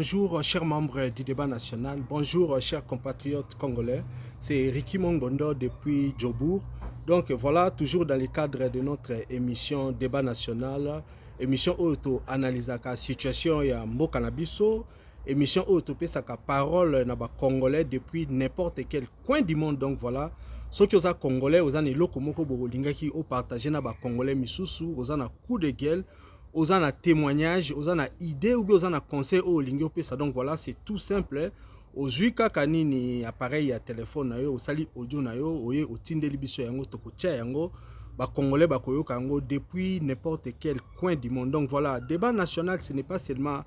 bonjour chers membres du débat national, bonjour chers compatriotes congolais, c'est Ricky Mongondo depuis Djobourg. Donc voilà, toujours dans le cadre de notre émission débat national, émission auto analyse la situation ya mboka na biso, émission auto pesaka parole na ba congolais depuis n'importe quel coin du monde. Donc voilà, ceux qui sont congolais, aux années loko moko bolinga qui ont partagé na ba congolais misusu, aux années coup de gueule, aux en a témoignage, aux en a idée ou bien aux en a conseil au lingio pesa. Donc voilà, c'est tout simple. Aux juka kanini appareil à téléphone na yo, au sali audio na yo, oye au tindeli biso yango toko tia yango, ba congolais ba koyo kango depuis n'importe quel coin du monde. Donc voilà, débat national, ce n'est pas seulement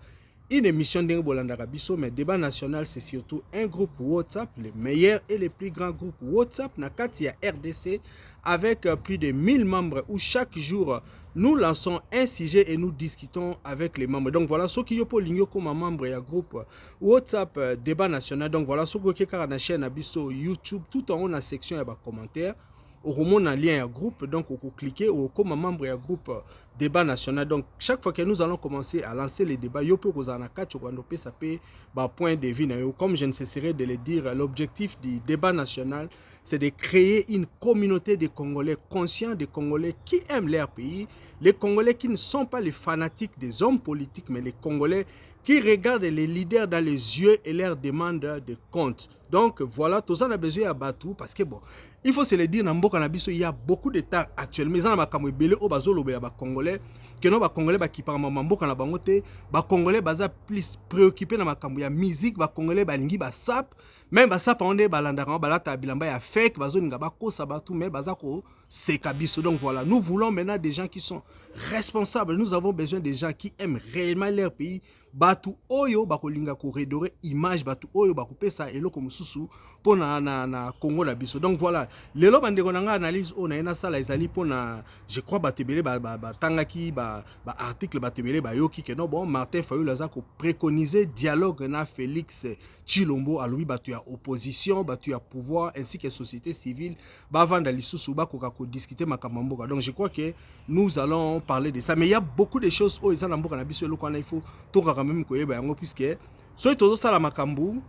une émission d'Arabiso, mais débat national, c'est surtout un groupe WhatsApp, les meilleurs et les plus grands groupes WhatsApp, Nakatia RDC, avec plus de 1000 membres, où chaque jour, nous lançons un sujet et nous discutons avec les membres. Donc voilà, ceux qui ont ligné comme membre et un groupe WhatsApp débat national. Donc voilà, ceux qui ont la chaîne Abiso YouTube, tout en haut, dans la section, il y a des commentaires. Au moment un lien à groupe, donc on peut cliquer ou comme membre à groupe débat national. Donc chaque fois que nous allons commencer à lancer les débats, yo peut vous en point de vue. Comme je ne cesserai de le dire, l'objectif du débat national, c'est de créer une communauté de Congolais conscients, des Congolais qui aiment leur pays, les Congolais qui ne sont pas les fanatiques des hommes politiques, mais les Congolais qui regardent les leaders dans les yeux et leur demandent des comptes. Donc voilà, tout ça on a besoin à Batou parce que bon, il faut se le dire, il y a beaucoup d'États actuellement. Il y a des Congolais qui sont Congolais qui parlent Congolais plus préoccupés dans la musique, Congolais qui sap, même sap on est balandara balata bilamba ya fake, mais donc voilà, nous voulons maintenant des gens qui sont responsables. Nous avons besoin des gens qui aiment réellement leur pays. Batu oyo bakolinga ko redorer image batu oyo bakopesa eloko mususu pona na Congo na biso. Donc voilà, lelo bandeko nanga analyse on na sala ezali pona je crois batebele tangaki article batebele yoki que non bon Martin Fayulu aza ko préconiser dialogue na Félix Tshilombo alobi batu ya opposition, batu ya pouvoir ainsi que société civile vanda lisusu bakoka ko discuter makamamboka. Donc je crois que nous allons parler de ça, mais il y a beaucoup de choses oyo ezala mboka na biso eloko na il faut to même puisque soit tout ça la makambu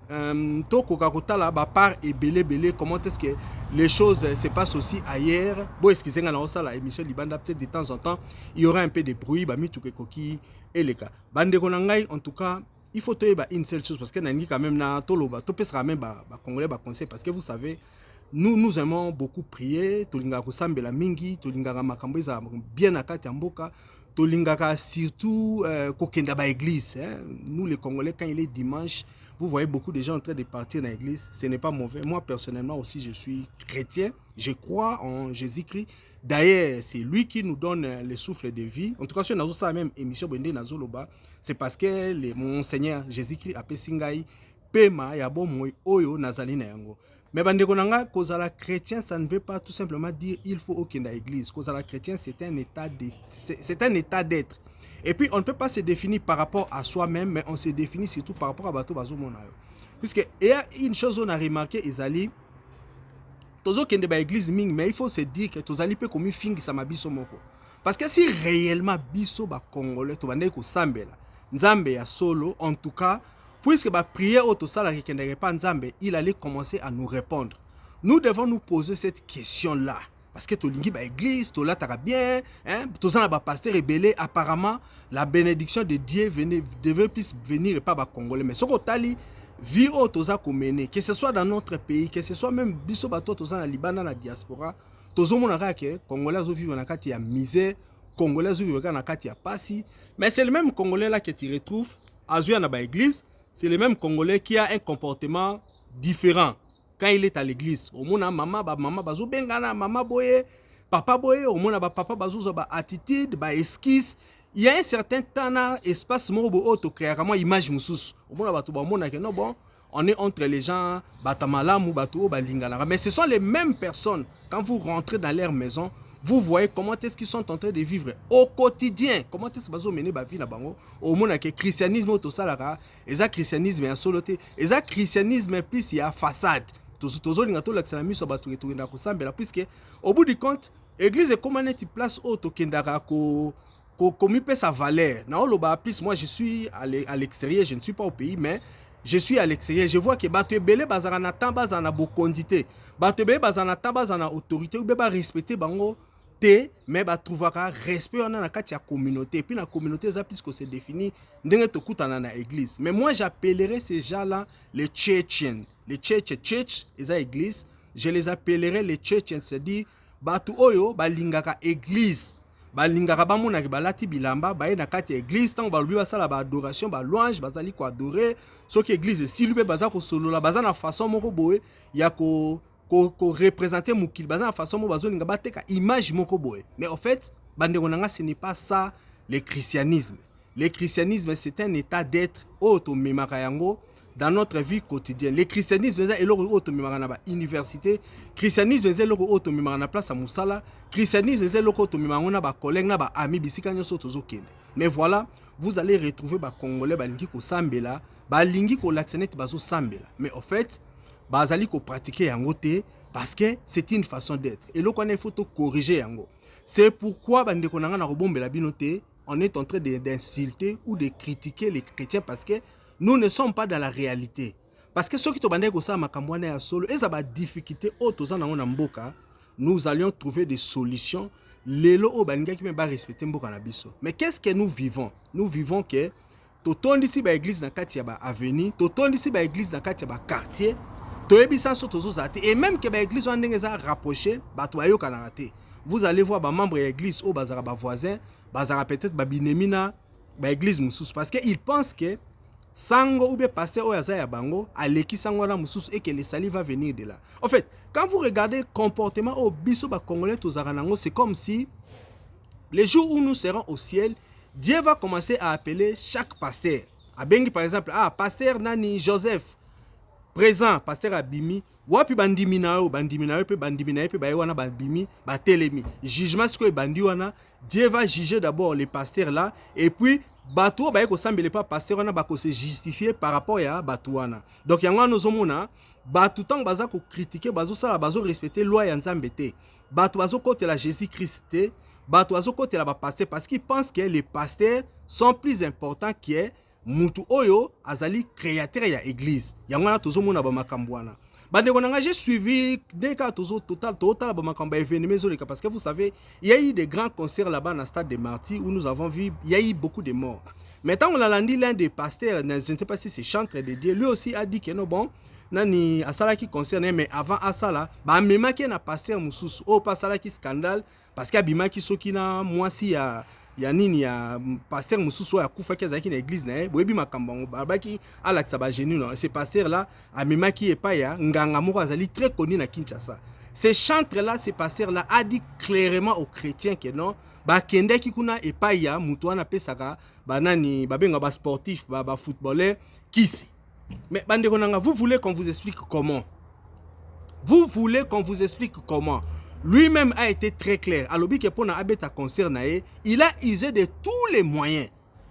to kokakotala ba part et belé comment est-ce que les choses se passent aussi ailleurs. Bon excusez nga na ça la émission libanda peut-être de temps en temps il y aura un peu de bruit ba mitu koki et les cas bande konangai. En tout cas il faut te une seule chose parce que nani quand même na toloba to pesera même ba congolais ba conseil parce que vous savez nous aimons beaucoup prier tolinga ko sambela mingi tolinga makambo za bien akati mboka tolingaka surtout kokenda ba église. Nous les Congolais quand il est dimanche, vous voyez beaucoup de gens en train de partir dans l'église, ce n'est pas mauvais. Moi personnellement aussi je suis chrétien, je crois en Jésus-Christ. D'ailleurs, c'est lui qui nous donne le souffle de vie. En tout cas, si on a ça même émission Bende Nazoloba, c'est parce que mon Seigneur Jésus-Christ a pesingai pema ya bon moi oyo nazali na yango. Mais bandeko nanga kozala chrétien, ça ne veut pas tout simplement dire il faut aucune église. Kozala chrétien, c'est un état d'être. Et puis on ne peut pas se définir par rapport à soi-même, mais on se définit surtout par rapport à bato bazo monayo. Puisque il y a une chose on a remarqué ezali tozo kende ba église ming, mais il faut se dire que tozali pe komi fingi sama biso moko. Parce que si réellement biso ba congolais to bande ko sambela nzambe ya solo, en tout cas puisque la prière au Tosala qui ne pas Nzambe, il allait commencer à nous répondre. Nous devons nous poser cette question-là. Parce que Tolingi ba église, Tola tara bien, hein, Tosana ba pasteur rebellé, apparemment la bénédiction de Dieu devait plus venir et pas ba congolais. Mais ce qu'on tali vie au Tosa komene, que ce soit dans notre pays, que ce soit même biso bato Tosa na Liban na diaspora, Tozo monaka ke congolais vivent na kati ya misère, congolais vivent na kati ya pasi, mais c'est le même congolais là que tu retrouves à jouer na ba église. C'est le même Congolais qui a un comportement différent quand il est à l'église. Au moins, maman bazou bengana, maman boye, papa boye, au moins papa bazou ba attitude, ba esquisse. Il y a un certain temps na espace mobo auto créer comment image musus. Au moins batu ba mona que non bon, on est entre les gens batamalamu batu balingana. Mais ce sont les mêmes personnes quand vous rentrez dans leur maison. Vous voyez comment est-ce qu'ils sont en train de vivre au quotidien. Comment est-ce qu'ils mener la vie là-bas. Au monde que christianisme tout ça là, et ça christianisme en soloté, et ça christianisme plus il y a façade. Toujours l'ingato l'examen sur batu et puisque au bout du compte, église est comme une place auto kendara ko Comme peut sa valeur. Plus, moi, je suis à l'extérieur, je ne suis pas au pays, mais je suis à l'extérieur. Je vois que bato ebele bazana tamba zana bokondité. Bato ebele bazana tamba zana autorité ou beba respecter bango te, mais ba trouvera respect on a na kati ya communauté. Et puis la communauté ça plus que c'est défini ndenge to kutana na église. Mais moi j'appellerais ces gens-là les Tchétchènes. Les church eza église, je les appellerais les Tchétchènes, c'est-à-dire bato oyo balingaka église. Balingaka bamona ke balati bilamba baye na kati ya église tant balubi basala ba adoration ba louange bazali ko adorer soki église silube baza ko solola baza na façon moko boye ya ko représenter mukili baza na façon moko bazolinga bateka image moko boye. Mais en fait bandeko nanga ce n'est pas ça le christianisme. Le christianisme c'est un état d'être auto-memaka yango dans notre vie quotidienne. Le christianisme est l'auto-memaka université. Christianisme est l'auto-memaka place à Moussala. Christianisme est l'auto-memaka ba collègues na ba amis bisika nyoso tozokende. Mais voilà, vous allez retrouver ba congolais ba lingi ko sambela, ba lingi ko laxenet bazo sambela. Mais en fait, bazali ko pratiquer yango te parce que c'est une façon d'être. Et là il faut corriger yango. C'est pourquoi bandeko nanga na robombela binote, on est en train d'insulter ou de critiquer les chrétiens parce que nous ne sommes pas dans la réalité. Parce que ceux qui te ko sa makamwana ya solo, et ça va difficulté autoza na ngona mboka, nous allions trouver des solutions. Lelo o balinga ki me ba respecter mboka na biso. Mais qu'est-ce que nous vivons? Nous vivons que totondi si ba église na kati ya ba avenue, totondi si ba église na kati ya ba quartier, toyebisa so tozo zate et même que ba église on ndenge za rapprocher, ba to ayo kana raté. Vous allez voir ba membre de l'église au bazara ba voisin, bazara peut-être ba binemina ba église mususu parce que ils pensent que sango ou bien pasteur oyaza ya bango aleki sango na mususu et que le salut va venir de là. En fait, quand vous regardez le comportement au biso ba congolais tozaranango, c'est comme si les jours où nous serons au ciel, Dieu va commencer à appeler chaque pasteur. A bengi par exemple, pasteur nani Joseph présent, pasteur Abimi, wapi bandimi na yo pe ba wana bandimi ba telemi. Jugement ce que bandi wana, Dieu va juger d'abord les pasteurs là et puis bato ba ko sambele pas pasteur wana ba ko se justifier par rapport ya bato wana. Donc yango nous omona bato tant baza ko critiquer bazo sala bazo respecter loi ya Nzambe te. Bato bazo côté la Jésus-Christ te, bato bazo côté la ba pasteur parce qu'ils pensent que les pasteurs sont plus importants que mutu oyo azali créateur ya église. Yango na tozomona ba makambo wana. Bandeko nanga j'ai suivi des cas total ba makambo événement zoleka parce que vous savez, il y a eu des grands concerts là-bas dans le stade des Martyrs où nous avons vu, il y a eu beaucoup de morts. Maintenant on a lundi l'un des pasteurs, je ne sais pas si c'est chantre de Dieu, lui aussi a dit que non bon, nani asala qui concerne mais avant asala, ba mema ki na pasteur mususu, o pasala qui scandale parce que abima ki soki na mwasi ya nini ya pasteur mususu ya kufa ki azaki na église na boyebi makambo babaki alakisa ba génie non ce pasteur là amemaki epa ya nganga moko azali très connu na Kinshasa. Ce chantre là, ce pasteur là a dit clairement aux chrétiens que non ba kende ki kuna epa ya mutu wana pesaka banani babenga ba sportif ba footballeur kisi. Mais bandeko nanga, vous voulez qu'on vous explique comment? Vous voulez qu'on vous explique comment? Lui-même a été très clair. Alobi que pour na abeta concert nae, il a usé de tous les moyens,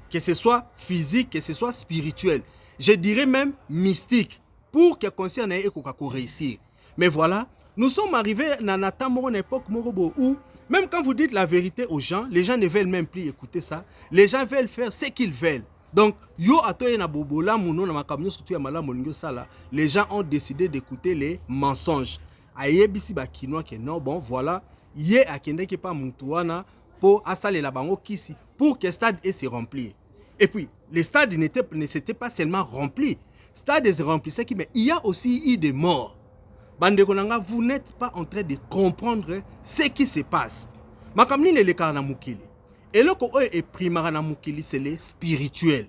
que ce soit physique, que ce soit spirituel, je dirais même mystique, pour que concert nae ko réussir. Mais voilà, nous sommes arrivés dans une époque où même quand vous dites la vérité aux gens, les gens ne veulent même plus écouter ça. Les gens veulent faire ce qu'ils veulent. Donc, les gens ont décidé d'écouter les mensonges. Ayebisi ba kinoa que non bon voilà yé akende ki pa mutuana pour asale la bango kisi pour que le stade se remplisse. Et puis le stade ne s'était pas seulement rempli, le stade se remplissait mais il y a aussi eu des morts. Bandeko nanga, vous n'êtes pas en train de comprendre ce qui se passe. Makamni le lekana mukili. Et le ko est primara na mukili c'est le spirituel.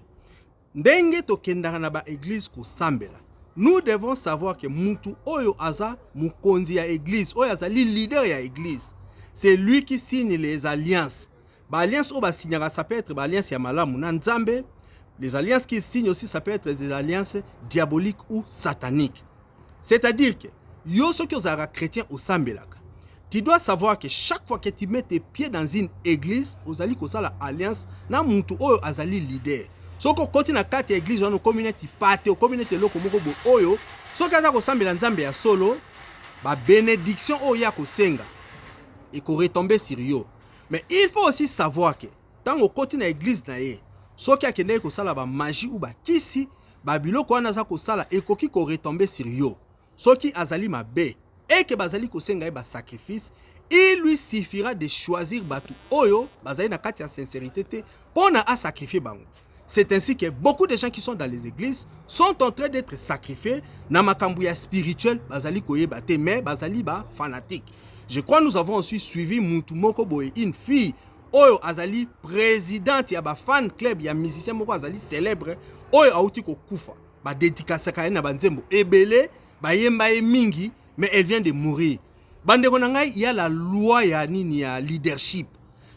Ndenge to kendara na ba église ko sambela. Nous devons savoir que Moutou Oyo Aza Mukonzi ya église, Oyo Aza leader ya église. C'est lui qui signe les alliances. L'alliance Oba signera, ça peut être l'alliance Yamalamu Nanzambe. Les alliances qu'il signe aussi, ça peut être des alliances diaboliques ou sataniques. C'est-à-dire que, yo so ki ozara chrétien au Sambelaka, tu dois savoir que chaque fois que tu mets tes pieds dans une église, ozali ko sala alliance na Moutou Oyo Azali leader. Si on continue à quatre églises, on a une communauté party, une communauté loko moko bo oyo. Si on a sambela nzambe ya solo, ba bénédiction oya ko senga et ko retomber sur yo. Mais il faut aussi savoir que tango koti na église na ye soki akende ko sala ba magie ou ba kisi ba biloko wana za ko sala ekoki ko retomber sur yo soki azali mabe et que bazali ko senga ba sacrifice, il lui suffira de choisir batu oyo bazali na kati ya sincérité te pona a sacrifier bango. C'est ainsi que beaucoup de gens qui sont dans les églises sont en train d'être sacrifiés na makambu ya spirituel bazali koyeba te mais bazali ba fanatique. Je crois que nous avons aussi suivi mutu moko boye une fille oyo azali présidente ya ba fan club ya musicien moko azali célèbre oyo auti ko kufa ba dédicace ka na banzembo ebele ba yemba e mingi mais elle vient de mourir. Bandeko na ngai, il y a la loi ya nini ya leadership.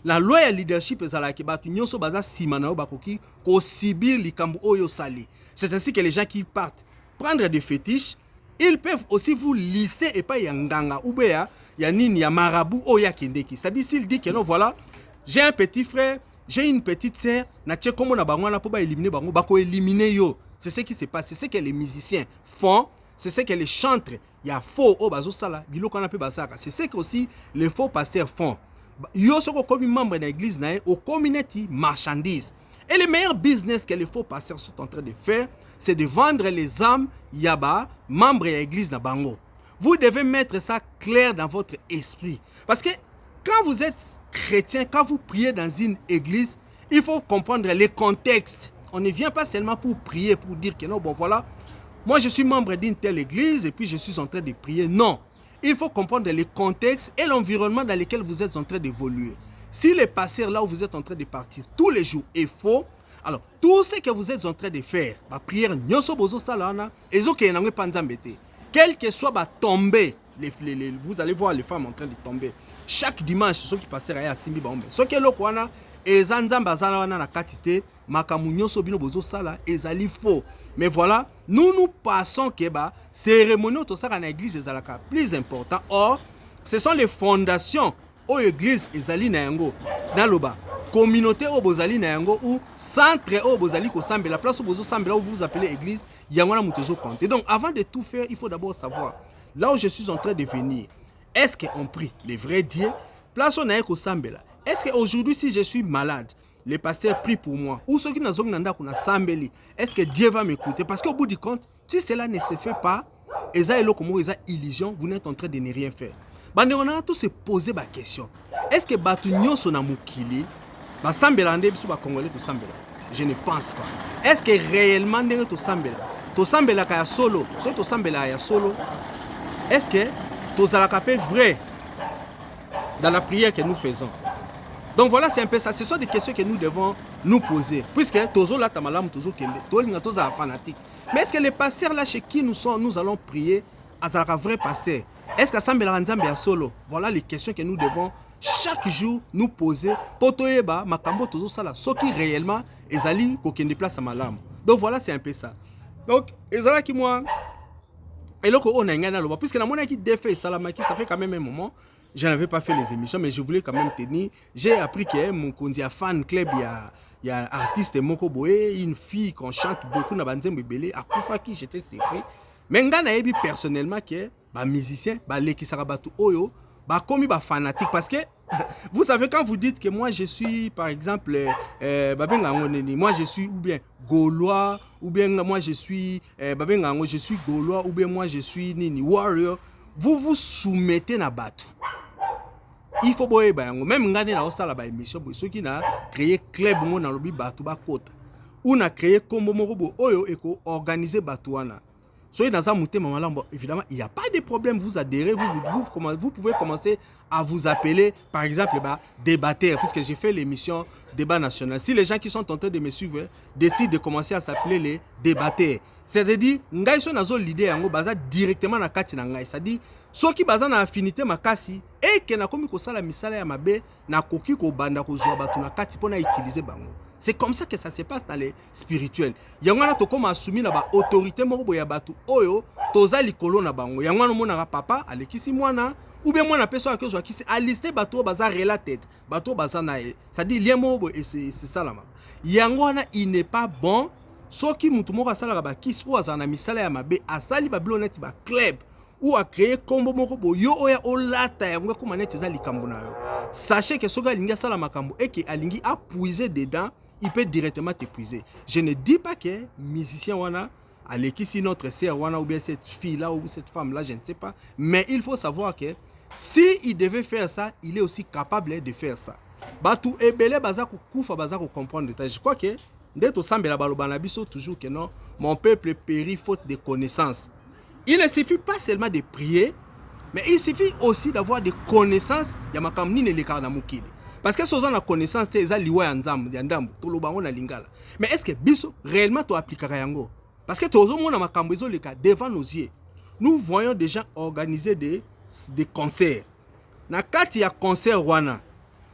La loi ya leadership ezalaki batu nyonso baza sima na yo bakoki ko sibir likambo oyo sali. C'est ainsi que les gens qui partent prendre des fétiches, ils peuvent aussi vous lister et pas ya nganga ou bien ya nini ya marabout oya kendeki. C'est-à-dire s'il dit que non voilà, j'ai un petit frère, j'ai une petite sœur, na tche komo na bango na po ba éliminer bango, bako éliminer yo. C'est ce qui se passe, c'est ce que les musiciens font. C'est ce que les chantres, il y a faux au bazo sala, biloko na pe basaka. C'est ce que aussi les faux pasteurs font. Yo soko comme membre de l'église na au community marchandise. Et le meilleur business que les faux pasteurs sont en train de faire, c'est de vendre les âmes yaba membres de l'église na bango. Vous devez mettre ça clair dans votre esprit parce que quand vous êtes chrétien, quand vous priez dans une église, il faut comprendre les contextes. On ne vient pas seulement pour prier pour dire que non bon voilà, moi, je suis membre d'une telle église et puis je suis en train de prier. Non. Il faut comprendre les contextes et l'environnement dans lequel vous êtes en train d'évoluer. Si le pasteur là où vous êtes en train de partir tous les jours est faux, alors tout ce que vous êtes en train de faire, la prière, quel que soit tomber, vous allez voir les femmes en train de tomber. Chaque dimanche, ceux qui passent à Simbi Baombe. Ce qui est le Kwana, et Zanzambazala na katite, Makamunyo Sobino Bozo Sala, et Zali faux. Mais voilà, nous passons que la cérémonie tout ça dans l'église est la plus important. Or, ce sont les fondations aux églises ezali na yango dans le bas. Communauté au bozali na yango ou centre au bozali ko sambe la place où bozo sambe là où vous appelez église yango na mutezo compter. Donc avant de tout faire, il faut d'abord savoir là où je suis en train de venir. Est-ce qu'on prie les vrais dieux? Place on a ko sambe là. Est-ce qu'aujourd'hui si je suis malade, les pasteurs prient pour moi. Ou ceux qui n'ont pas sambeli. Est-ce que Dieu va m'écouter? Parce qu'au bout du compte, si cela ne se fait pas, et ça est illusion, vous n'êtes en train de ne rien faire. On a tous se poser la question. Est-ce que Batu Nyonso na mukili, ba sambela ande biso ba congolais to sambela? Je ne pense pas. Est-ce que réellement ndenge to sambela? To sambela ka ya solo, so to sambela ya solo. Est-ce que to zalaka pe vrai dans la prière que nous faisons? Donc voilà, c'est un peu ça. Ce sont des questions que nous devons nous poser. Puisque Tozo la tamalam, Tozo kende, Tozo a fanatique. Mais est-ce que les pasteurs là chez qui nous allons prier, à vrai pasteur? Est-ce que Sambela Nzambe a solo? Voilà les questions que nous devons chaque jour nous poser. Potoyeba, Makambo Tozo Sala, ce qui réellement est allé kokende place à malam. Donc voilà, c'est un peu ça. Donc, ezala qui moi, et là on a un gars là, puisque la monnaie qui défait Salamaki, ça fait quand même un moment. Je n'avais pas fait les émissions, mais je voulais quand même tenir. J'ai appris que mon kondia fan club, il y a artiste Moko Boé, une fille qu'on chante beaucoup dans Banzembe Belé, à Koufaki, j'étais surpris. Mais nga na yebi personnellement que ba musicien, ba leki sarabatu oyo, ba komi ba fanatique parce que vous savez quand vous dites que moi je suis par exemple moi je suis ou bien gaulois ou bien moi je suis je suis gaulois ou bien moi je suis nini warrior, vous vous soumettez na batu. Il faut boye bayango même ngane na osala ba émission boy ceux qui na créé club mo na lobi batu ba kota ou na créé kombo moko bo oyo eko organiser batu wana. Soyez dans un mouté maman évidemment il n'y a pas de problème, vous adhérez, vous pouvez commencer à vous appeler par exemple débatteur, puisque j'ai fait l'émission débat national. Si les gens qui sont en train de me suivre décident de commencer à s'appeler les débatteurs, c'est-à-dire ngai so nazo l'idée yango baza directement na kati na ngai, c'est-à-dire ceux qui baza na affinité makasi et que na komi ko sala misala ya mabe na koki ko banda ko joa batu na kati pona utiliser bango. C'est comme ça que ça se passe dans les spirituels. Yangwana to comme assumi na ba autorité moko boya batu oyo toza likolo na bango. Yangwana mona papa alekisi mwana ou bien mwana peso akezo akisi aliste batu baza related, batu baza na e. Ça dit lien moko et c'est ça là. Yangwana il n'est pas bon. Soki mutu moko asala ba kisi o azana misala ya mabe asali ba biloneti ba club ou à créer combo moko bo yo oya olata yango comme manette za likambo na yo. Sachez que soga linga sala makambo et que alingi a puiser dedans, il peut directement t'épuiser. Je ne dis pas que musicien wana aleki notre sœur wana ou bien cette fille là ou cette femme là, je ne sais pas, mais il faut savoir que si il devait faire ça, il est aussi capable de faire ça. Batu ebele baza ko kufa baza ko comprendre. Je crois que d'être au sambe la baloba na biso toujours que non, mon peuple périt faute de connaissances. Il ne suffit pas seulement de prier, mais il suffit aussi d'avoir des connaissances ya makambo nini lekaka na mokili. Parce que soza na connaissance te eza liwa ya nzambo ya ndambo to lobango na lingala. Mais est-ce que biso réellement to appliquera yango? Parce que tozo mona makambo ezo leka devant nos yeux. Nous voyons des gens organiser des concerts. Na kati ya concert wana,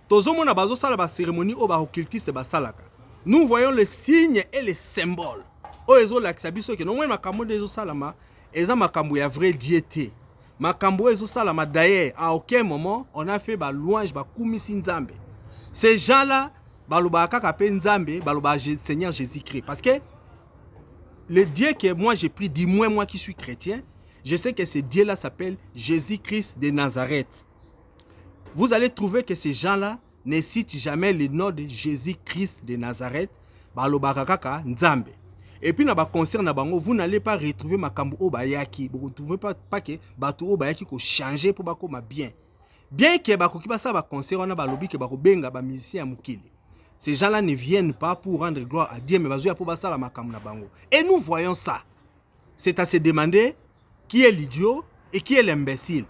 tozo mona bazo sala ba cérémonie o ba occultiste ba salaka. Nous voyons les signes et les symboles. O ezo lakisa biso ke no mona makambo ezo salama, eza makambo ya vrai diété. Makambo ezo salama d'ailleurs, à aucun moment on a fait ba louange ba kumisi nzambe. Ces gens-là, baloba kaka pe nzambe, baloba Seigneur Jésus-Christ. Parce que le Dieu que moi j'ai pris, dis-moi moi qui suis chrétien, je sais que ce Dieu-là s'appelle Jésus-Christ de Nazareth. Vous allez trouver que ces gens-là ne citent jamais le nom de Jésus-Christ de Nazareth, baloba kaka nzambe. Et puis, dans le concert, vous n'allez pas retrouver makambo o bayaki. Vous ne retrouvez pas que bato o bayaki ko changer pour bako ma bien. Bien que bako ki basa ba concert on a ba lobby que bako benga ba musicien mukili. Ces gens-là ne viennent pas pour rendre gloire à Dieu mais bazo pour basa la makambo na bango. Et nous voyons ça. C'est à se demander qui est l'idiot et qui est l'imbécile.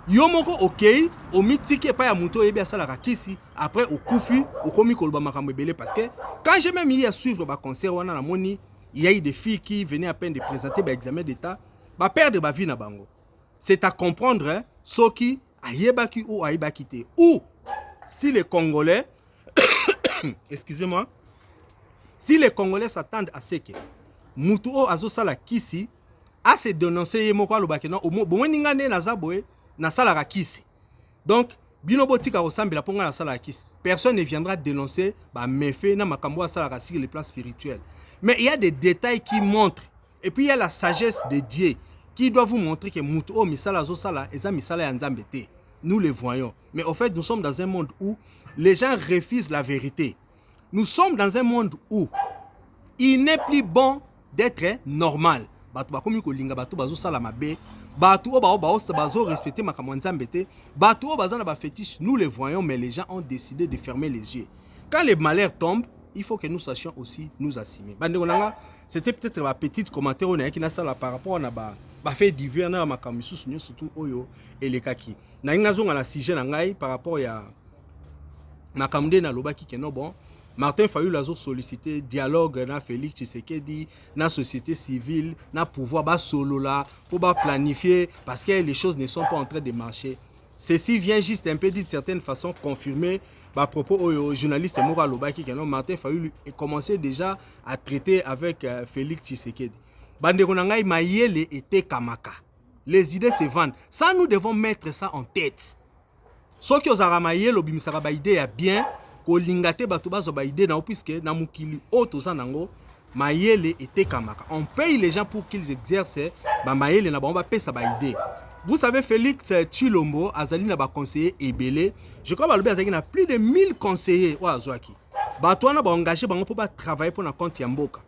Yo moko OK, o mitiki pa ya muto yebi asala rakisi, après au kufi, au komi kolba makambo belé parce que quand j'ai même mis à suivre ba concert wana na moni, il y a eu des filles qui venaient à peine de présenter ba examen d'état, ba perdre ba vie na bango. C'est à comprendre hein, soki ayebaki ou ayebaki te. Ou si les Congolais excusez-moi, si les Congolais s'attendent à ce que muto o azo sala kisi a se dénoncer moko alobaki non au mo bon ningane na zaboé na sala rakisi. Donc binobo tika osambela ponga na sala rakisi. Personne ne viendra dénoncer ba méfait na makambo a sala rakisi sur le plan spirituel. Mais il y a des détails qui montrent et puis il y a la sagesse de Dieu qui doit vous montrer que muto o misala zo sala eza misala ya nzambe te. Nous le voyons. Mais au fait nous sommes dans un monde où les gens refusent la vérité. Nous sommes dans un monde où il n'est plus bon d'être normal. Batu bakomi ko linga batu bazo sala mabe. Batu o bazo respecter makambo nzambe te. Batu o bazana ba fétiche, nous les voyons mais les gens ont décidé de fermer les yeux. Quand les malheurs tombent, il faut que nous sachions aussi nous assumer. Bande konanga, c'était peut-être ma petite commentaire on a qui na sala par rapport na ba fait divers na makambo susu surtout oyo elekaki. Na nga zonga na sujet na ngai par rapport ya makamde na lobaki ke no bon. Martin Fayulu a sollicité dialogue na Félix Tshisekedi, na société civile, na pouvoir bas solo là pour bas planifier parce que les choses ne sont pas en train de marcher. Ceci vient juste un peu d'une certaine façon confirmer à propos au journaliste Mora Lobaki que Martin Fayulu a commencé déjà à traiter avec Félix Tshisekedi. Bande konangai mayele était kamaka. Les idées se vendent. Ça nous devons mettre ça en tête. Ce qui osara mayele obimisaka ba idée ya bien kolingate bato bazo ba idée na puisque na mukili auto sanango mayele était kamaka. On paye les gens pour qu'ils exercent ba mayele na ba pesa ba idée. Vous savez Félix Tshilombo azali na ba conseiller ebele. Je crois ba lobi azali na plus de 1000 conseillers o azwaki. Bato wana ba engagé bango pour ba travailler pour na compte ya mboka.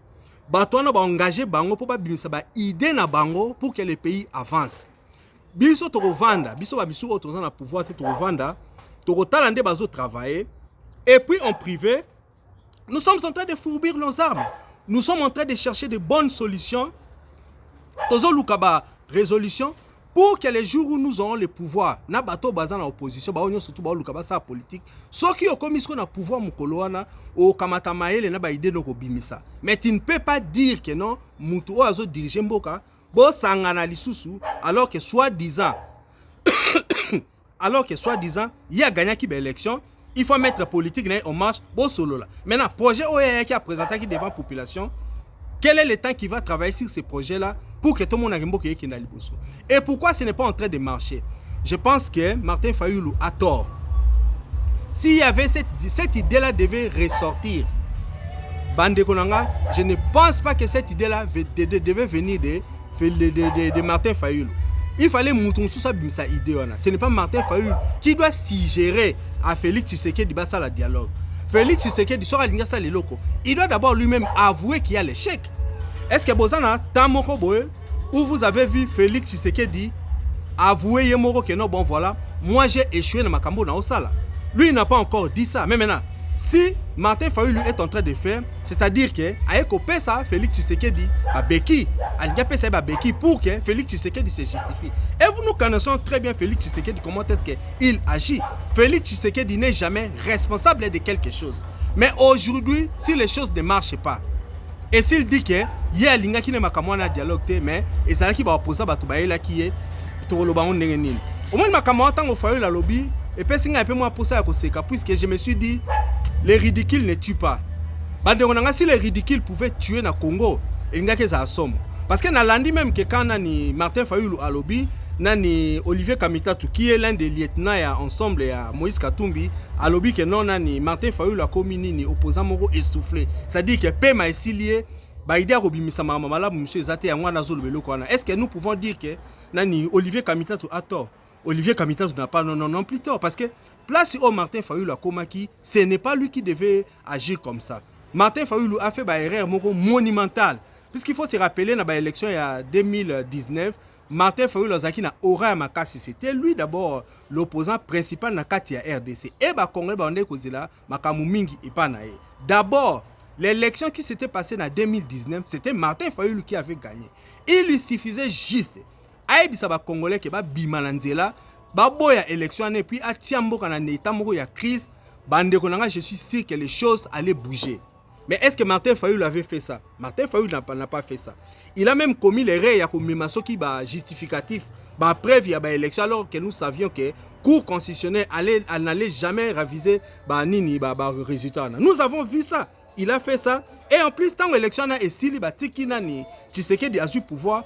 Bato wana ba engagé bango pour ba bimisa ba idée na bango pour que le pays avance. Biso to vanda, biso ba biso auto na pouvoir te to vanda, to talande bazo travailler. Et puis en privé, nous sommes en train de fourbir nos armes. Nous sommes en train de chercher de bonnes solutions. Tozo lukaba résolution pour que les jours où nous aurons le pouvoir, na bato bazana opposition, ba onyo surtout ba lukaba sa politique, ceux qui ont commis ce qu'on a pouvoir mukoloana au kamata maele na ba idée no bimisa. Mais tu ne peux pas dire que non, mutu o azo diriger mboka, bo sangana lisusu alors que soi-disant il y a gagné qui élection. Il faut mettre la politique en marche. Bon solo là. Maintenant, projet OEA qui a présenté devant la population, quel est le temps qui va travailler sur ces projets-là pour que tout le monde ait un liboso. Et pourquoi ce n'est pas en train de marcher? Je pense que Martin Fayulu a tort. S'il y avait cette idée-là devait ressortir. Bande Konanga, je ne pense pas que cette idée-là devait venir de Martin Fayulu. Il fallait Moutonsu sa idée. Ce n'est pas Martin Fayulu qui doit suggérer à Félix Tshisekedi de la dialogue. Félix Tshisekedi sera l'ingasa les locaux. Il doit d'abord lui-même avouer qu'il y a l'échec. Est-ce que Bozana, Tamoko Boe, où vous avez vu Félix Tshisekedi avouer Yemoro que non, bon voilà, moi j'ai échoué dans ma cambo dans Osala. Lui, il n'a pas encore dit ça. Mais maintenant, si Martin Fayulu est en train de faire, c'est-à-dire que avec Opesa, Félix Tshisekedi a béki, Beki pour que Félix Tshisekedi se justifie. Et vous nous connaissons très bien Félix Tshisekedi, comment est-ce qu'il agit. Félix Tshisekedi n'est jamais responsable de quelque chose. Mais aujourd'hui, si les choses ne marchent pas, et s'il dit que il y a linga qui ne m'a pas dialogue, mais et ça qui va opposer à Toubaïla qui est Torolobango Nengenin. Au moins, ma camarade a fait la lobby. Et puis, c'est un peu moins pour ça puisque je me suis dit, les ridicules ne tuent pas. Si les ridicules pouvaient tuer dans le Congo, il n'y a que ça somme. Parce que dans lundi même que quand Martin Fayulu a lobby, Olivier Kamitatu, qui est l'un des lieutenants ensemble à Moïse Katumbi, a lobby que non, Martin Fayulu a commis ni opposant moro essoufflé. C'est-à-dire que Pema est si lié. Est-ce que nous pouvons dire que Olivier Kamitatu a tort? Olivier Kamitatu n'a pas non plus tort. Parce que place où Martin Fayulu a commis, ce n'est pas lui qui devait agir comme ça. Martin Fayulu a fait une erreur monumentale. Puisqu'il faut se rappeler, dans l'élection il y a 2019, Martin Fayulu n'a aura makasi. C'était lui d'abord l'opposant principal dans la RDC. Et le Congrès d'abord, l'élection qui s'était passée en 2019, c'était Martin Fayulu qui avait gagné. Il lui suffisait juste. Aïe, ça va Congolais qui va bimalanzela, baboya élection et puis à Tiambo quand état moko ya crise, je suis sûr que les choses allaient bouger. Mais est-ce que Martin Fayulu avait fait ça? Martin Fayulu n'a pas fait ça. Il a même commis l'erreur, il y a commis qui va justificatif, bah preuve il y a élection alors que nous savions que Cour constitutionnelle n'allait jamais réviser bah nini bah résultat. Nous avons vu ça. Il a fait ça. Et en plus, tant l'élection a été si nani Tshisekedi a eu pouvoir,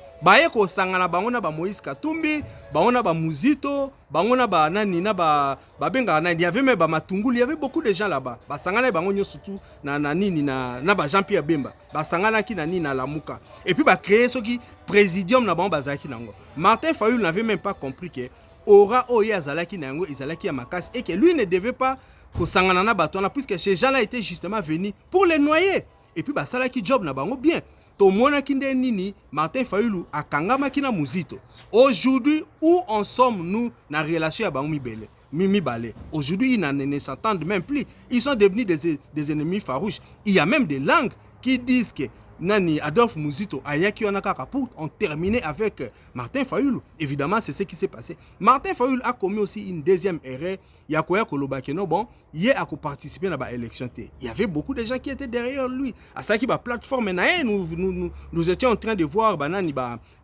ko sangana bangona ba Moïse Katumbi, bangona ba Muzito, bangona ba nani na ba benga na il y avait même ba Matungulu, il y avait beaucoup de gens là-bas. Ba sangana bangonyo surtout na nini na ba Jean-Pierre Bemba, ba sangana ki nani na Lamuka. Et puis ba créer ce qui présidium na ba zaki nango. Martin Fayulu n'avait même pas compris que aura oya zalaki nango izalaki ya makasi et que lui ne devait pas puisque ces gens-là étaient justement venus pour les noyer. Et puis, ça qui job na bango bien. Tomona kinde nini, Martin Fayulu a kangama kina muzito. Aujourd'hui, où en sommes-nous dans la relation avec Mimi Balé? Aujourd'hui, ils ne s'entendent même plus. Ils sont devenus des ennemis farouches. Il y a même des langues qui disent que Nani Adolphe Muzito, Ayaki Onakaka pour en terminer avec Martin Fayulu. Évidemment, c'est ce qui s'est passé. Martin Fayulu a commis aussi une deuxième erreur. Il y a quoi Kolobakeno, bon, il a participé à l'élection. Il y avait beaucoup de gens qui étaient derrière lui. À ça qui va plateforme, nous étions en train de voir Banani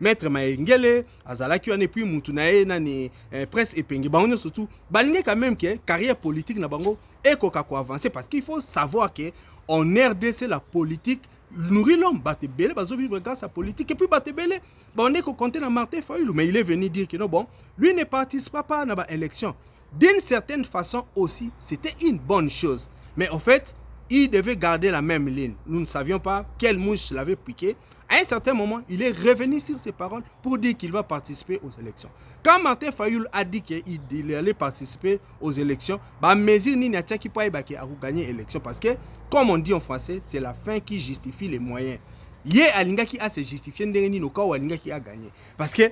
Maître Maengele, Azalaki et puis Moutunae, Nani Presse et Pengi. On surtout, Balingue quand même que carrière politique na bango et koka ko avancer parce qu'il faut savoir que en RDC la politique nourrit l'homme, Batebele, va vivre grâce à la politique. Et puis Batebele, on est compté dans Martin Fayulu. Mais il est venu dire que non, bon, lui ne participe pas dans l'élection. D'une certaine façon aussi, c'était une bonne chose. Mais en fait, il devait garder la même ligne. Nous ne savions pas quelle mouche l'avait piqué. À un certain moment, il est revenu sur ses paroles pour dire qu'il va participer aux élections. Quand Martin Fayulu a dit qu'il allait participer aux élections, mesure ni n'a qui pas gagner l'élection parce que, comme on dit en français, c'est la fin qui justifie les moyens. Hier, Alinga qui a se justifié n'deni no ka Alinga qui a gagné parce que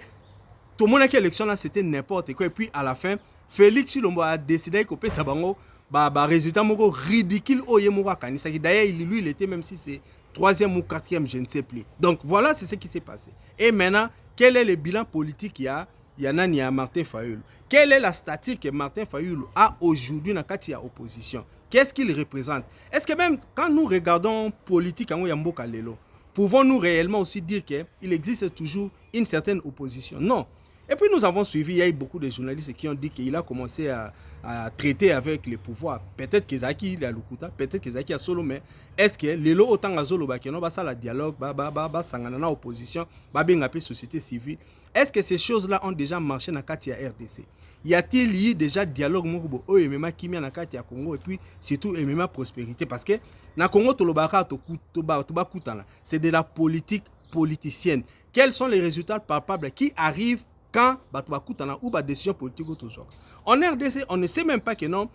tout le monde a élection là c'était n'importe quoi et puis à la fin Félix Chilombo a décidé que ça bango résultat moko ridicule oye moko kanisa d'ailleurs lui il était même si c'est troisième ou quatrième, je ne sais plus. Donc voilà, c'est ce qui s'est passé. Et maintenant, quel est le bilan politique qu'il y a Martin Fayulu? Quelle est la stature que Martin Fayulu a aujourd'hui dans la opposition? Qu'est-ce qu'il représente? Est-ce que même quand nous regardons politique en Yamboka Lelo, pouvons-nous réellement aussi dire qu'il existe toujours une certaine opposition? Non. Et puis nous avons suivi, il y a eu beaucoup de journalistes qui ont dit qu'il a commencé à traiter avec les pouvoirs. Peut-être que Zaki a Lukuta, peut-être que Zaki a solo, mais est-ce que les lots autant à Zolo, ça la dialogue, sangana opposition, bengapi société civile, est-ce que ces choses-là ont déjà marché dans la RDC? Y a-t-il eu déjà dialogue Morubo MMA qui met dans la Congo et puis surtout MMA prospérité? Parce que dans Congo, c'est de la politique politicienne. Quels sont les résultats palpables qui arrivent quand Batoubakoutana ou décision politique ou toujours. En RDC, on ne sait même pas que non,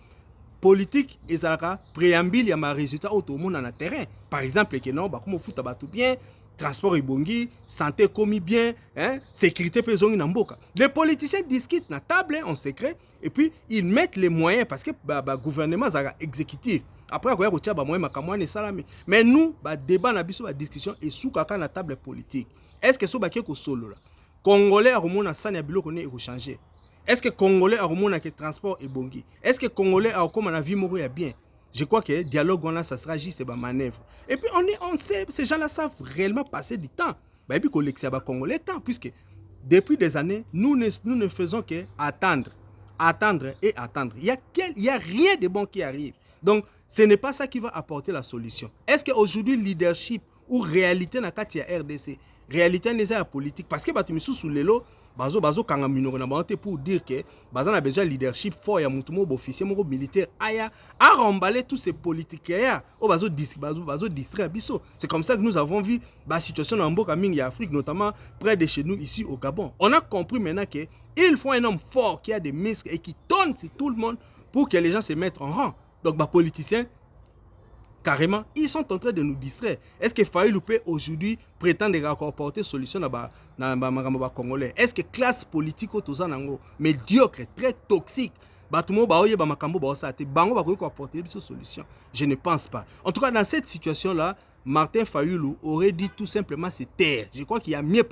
politique et ça préambule à ma résultat au monde en terrain. Par exemple, que non, comme foot tout bien, transport ebongi, santé commis bien, hein, sécurité pesongi namboka. Les politiciens discutent na table en secret et puis ils mettent les moyens parce que le gouvernement est exécutif. Après, il y a des moyens, mais nous, débat, discussion et sous la table politique. Est-ce que ce que solo là? Congolais a remonté ça, il faut changer. Est-ce que Congolais a remonté le transport ebongi? Est-ce que Congolais a comme la vie mourir bien? Je crois que le dialogue, ça sera juste une manœuvre. Et puis, on sait, ces gens-là savent réellement passer du temps. Et puis, qu'on Congolais temps, puisque depuis des années, nous ne faisons qu'attendre. Attendre et attendre. Il y a rien de bon qui arrive. Donc, ce n'est pas ça qui va apporter la solution. Est-ce qu'aujourd'hui, leadership ou réalité dans la RDC, réalité n'est pas politique? Parce que tu me sous les lots, bazo kanga minoro na banté pour dire que bazo a besoin de leadership fort ya mutumo officier mo militaire aya a remballer tous ces politiques ya o bazo distraire biso. C'est comme ça que nous avons vu la situation dans mboka mingi ya Afrique, notamment près de chez nous ici au Gabon. On a compris maintenant que il faut un homme fort qui a des muscles et qui tonne sur tout le monde pour que les gens se mettent en rang. Donc les politiciens carrément, ils sont en train de nous distraire. Est-ce que Fayulu peut aujourd'hui prétendre apporter solution dans les Congolais? Est-ce que classe politique médiocre, très toxique, solution? Je ne pense pas. En tout cas, dans cette situation-là, Martin Fayulu aurait dit tout simplement se taire. Je crois qu'il y a mieux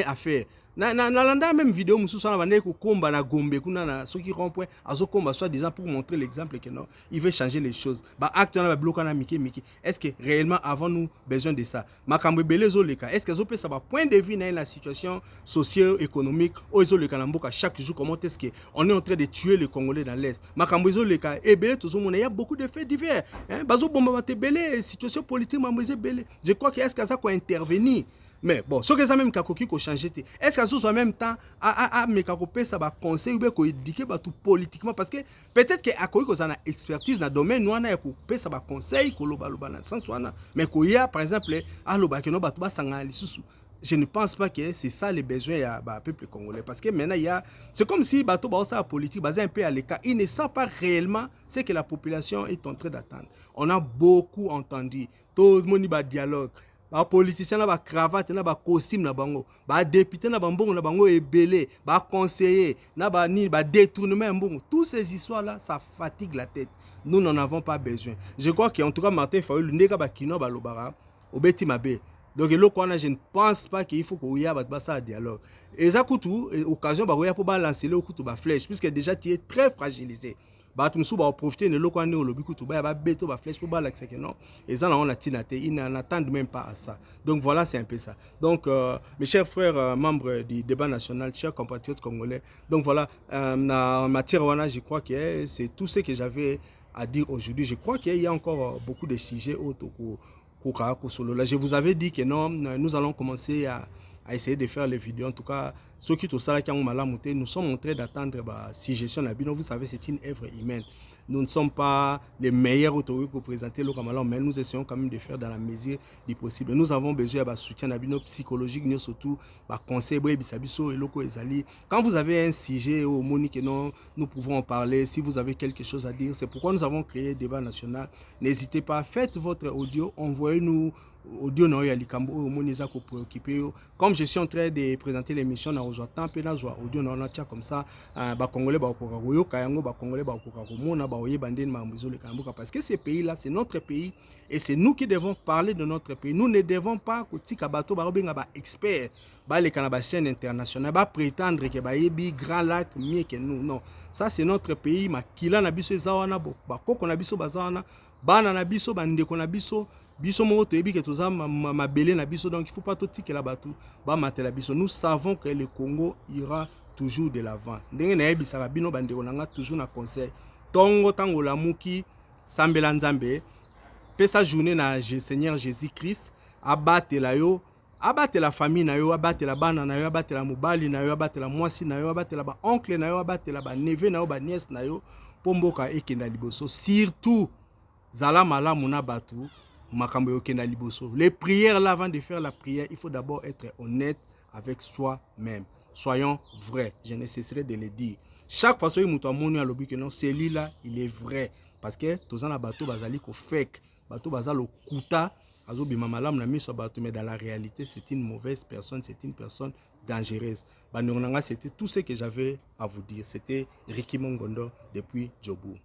à faire. Dans même vidéo mususu na bande ko komba na gombe kuna na soki rond-point azo komba soit disant pour montrer l'exemple que non, il veut changer les choses. Ba acte na ba bloquer na miki. Est-ce que réellement avons-nous besoin de ça? Makambo belé zo leka. Est-ce que zo peut ça va point de vue dans la situation socio-économique ou zo leka na mboka chaque jour? Comment est-ce que on est en train de tuer les Congolais dans l'est? Makambo zo leka et belé tout monde, il y a beaucoup de faits divers. Hein, bazo bomba ba te belé situation politique mamboze belé. Je crois que est-ce que ça quoi intervenir? Mais bon, ce que ça même kakoki ko changer. Est-ce que ça soit en même temps à me kakopé ça va conseil ou bien ko éduquer tout politiquement parce que peut-être que akoki ko ça na expertise na domaine nous na ko pe ça va conseil ko loba na sens wana mais ko ya par exemple à loba que no ba ba sanga lisusu. Je ne pense pas que c'est ça les besoins du peuple congolais. Parce que maintenant, c'est comme si bateau la politique basé un peu à l'écart. Ils ne savent pas réellement ce que la population est en train d'attendre. On a beaucoup entendu. Tout le monde a dialogue. Les politiciens ont cravate, ont costume, les députés ont ébélé, les conseillers, ont détournement. Toutes ces histoires-là, ça fatigue la tête. Nous n'en avons pas besoin. Je crois qu'en tout cas, Martin Fayulu, il y a kino balobara, obeti mabe. Donc, je ne pense pas qu'il faut qu'il y ait un dialogue. Et ça coûte occasion pour lancer le coup de flèche, puisque déjà tu es très fragilisé. Tu vas profiter de l'eau qu'on a au lobby, tu vas béto la flèche pour l'accès que non. Et ça, on a tinaté, ils n'attendent même pas à ça. Donc voilà, c'est un peu ça. Donc, mes chers frères, membres du débat national, chers compatriotes congolais, donc voilà, en matière wana, je crois que c'est tout ce que j'avais à dire aujourd'hui. Je crois qu'il y a encore beaucoup de sujets autour. Là, je vous avais dit que non, nous allons commencer à essayer de faire les vidéos. En tout cas, ceux qui sont là, nous sommes en train d'attendre si gestion la bino. Vous savez, c'est une œuvre humaine. Nous ne sommes pas les meilleurs autorités pour présenter le Kamalan, mais nous essayons quand même de faire dans la mesure du possible. Nous avons besoin de soutien psychologique, nous surtout conseil. Quand vous avez un sujet au Monique, nous pouvons en parler. Si vous avez quelque chose à dire, c'est pourquoi nous avons créé le débat national. N'hésitez pas, faites votre audio, envoyez-nous audio na ya likambo o moniza ko préoccuper. Comme je suis en train de présenter l'émission na aujourd'hui temps pe na joie audio na tia comme ça ba congolais ba koka koyo kayango ba congolais ba koka ko mona ba oye bandeni ma mbizo le kambuka parce que ce pays là c'est notre pays et c'est nous qui devons parler de notre pays. Nous ne devons pas kotika bato ba robenga ba expert ba les canaba chaîne internationale ba prétendre que ba yebi grand lac mieux que nous. Non, ça c'est notre pays makila na biso ezawana ba koko na biso bazawana bana na biso bandeko na biso biso moko toyebi ke toza mabele na biso, donc il faut pas tout tikela batu ba matela biso. Nous savons que le Congo ira toujours de l'avant. Ndenge na yebisaka bino bandeko nanga toujours na conseil tongo tango lamuki sambela nzambe pesa journée na Seigneur Jésus-Christ abatela yo abatela famille na yo abatela bana na yo abatela mobali na yo abatela mwasi na yo abatela ba oncle na yo abatela ba neveu na yo ba nièce na yo pomboka ekenda liboso. Surtout zala malamu na batu makambo yokenda liboso. Les prières là, avant de faire la prière, il faut d'abord être honnête avec soi-même. soyons vrais. Je ne cesserai de le dire. Chaque fois que non, celui-là, il est vrai. Parce que tous les bateaux bazali ko fake, bateau bazalo kuta, mais dans la réalité, c'est une mauvaise personne, c'est une personne dangereuse. C'était tout ce que j'avais à vous dire. C'était Ricky Mongondo depuis Djobour.